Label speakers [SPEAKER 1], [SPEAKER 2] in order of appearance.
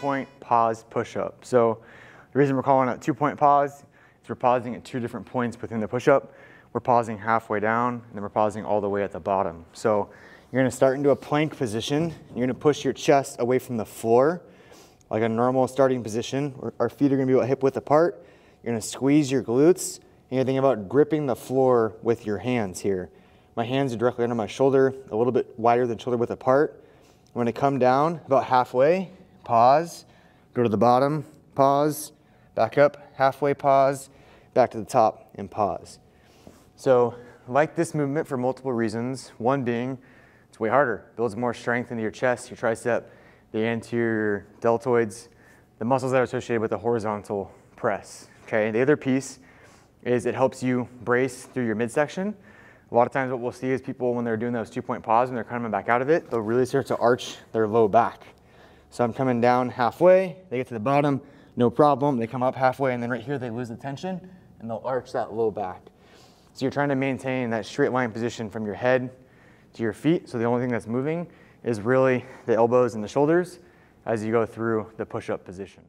[SPEAKER 1] 2-point pause push-up. So the reason we're calling it 2-point pause is we're pausing at 2 different points within the push-up. We're pausing halfway down, and then we're pausing all the way at the bottom. So you're gonna start into a plank position. You're gonna push your chest away from the floor, like a normal starting position. Our feet are gonna be about hip width apart. You're gonna squeeze your glutes, and you're thinking about gripping the floor with your hands here. My hands are directly under my shoulder, a little bit wider than shoulder width apart. I'm gonna come down about halfway, pause, go to the bottom, pause, back up, halfway pause, back to the top, and pause. So I like this movement for multiple reasons. One being, it's way harder. Builds more strength into your chest, your tricep, the anterior deltoids, the muscles that are associated with the horizontal press. Okay. The other piece is it helps you brace through your midsection. A lot of times what we'll see is people, when they're doing those 2-point pause, when they're coming back out of it, they'll really start to arch their low back. So I'm coming down halfway, they get to the bottom, no problem. They come up halfway, and then right here they lose the tension, and they'll arch that low back. So you're trying to maintain that straight line position from your head to your feet. So the only thing that's moving is really the elbows and the shoulders as you go through the push-up position.